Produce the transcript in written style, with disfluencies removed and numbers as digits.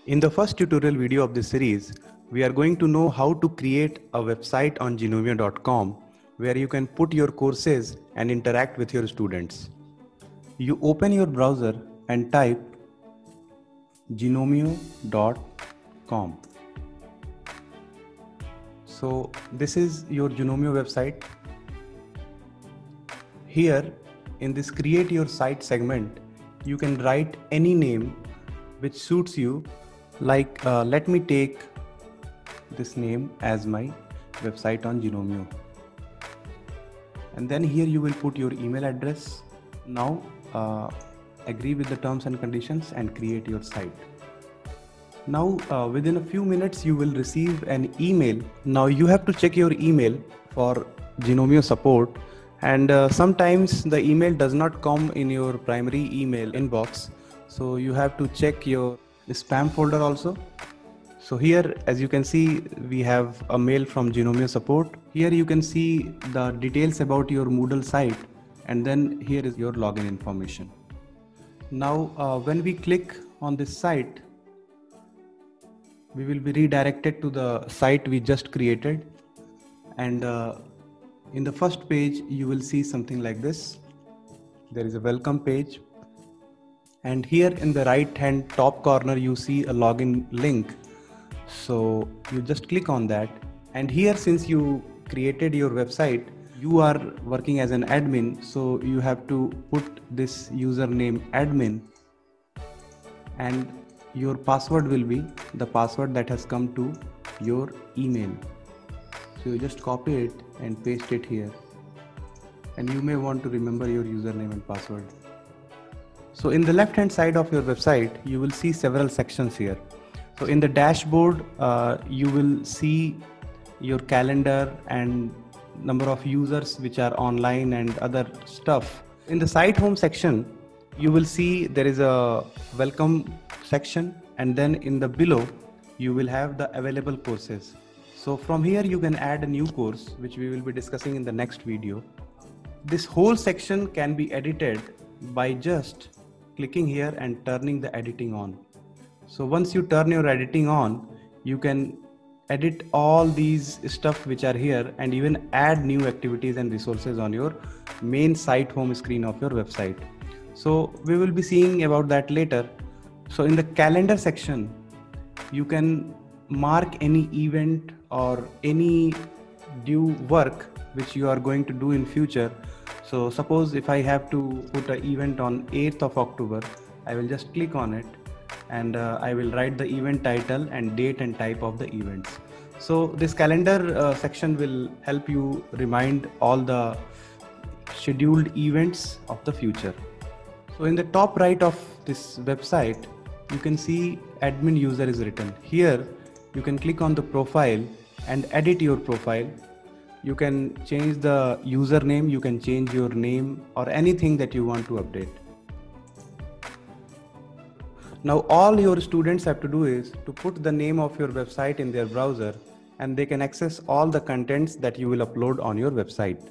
In the first tutorial video of this series, we are going to know how to create a website on Genomio.com where you can put your courses and interact with your students. You open your browser and type Genomio.com. So this is your Genomio website. Here in this create your site segment, you can write any name which suits you. Like let me take this name as my website on Genomio. And then here you will put your email address. Now agree with the terms and conditions and create your site. Now within a few minutes you will receive an email. Now you have to check your email for Genomio support, and sometimes the email does not come in your primary email inbox, so you have to check your spam folder also. So here, as you can see, we have a mail from Genomio support. Here you can see the details about your Moodle site, and then here is your login information. Now when we click on this site, we will be redirected to the site we just created, and in the first page you will see something like this. There is a welcome page, and here in the right hand top corner you see a login link. So you just click on that, and here, since you created your website, you are working as an admin, so you have to put this username admin, and your password will be the password that has come to your email. So you just copy it and paste it here, and you may want to remember your username and password. So in the left hand side of your website, you will see several sections here. So in the dashboard, you will see your calendar and number of users which are online and other stuff. In the site home section, you will see there is a welcome section, and then in the below you will have the available courses. So from here you can add a new course, which we will be discussing in the next video. This whole section can be edited by just clicking here and turning the editing on. So once you turn your editing on, you can edit all these stuff which are here, and even add new activities and resources on your main site home screen of your website. So we will be seeing about that later. So in the calendar section, you can mark any event or any due work which you are going to do in future. So suppose if I have to put an event on 8th of October, I will just click on it, and I will write the event title and date and type of the events. So this calendar section will help you remind all the scheduled events of the future. So in the top right of this website, you can see admin user is written. Here you can click on the profile and edit your profile. You can change the username, you can change your name, or anything that you want to update. Now all your students have to do is to put the name of your website in their browser, and they can access all the contents that you will upload on your website.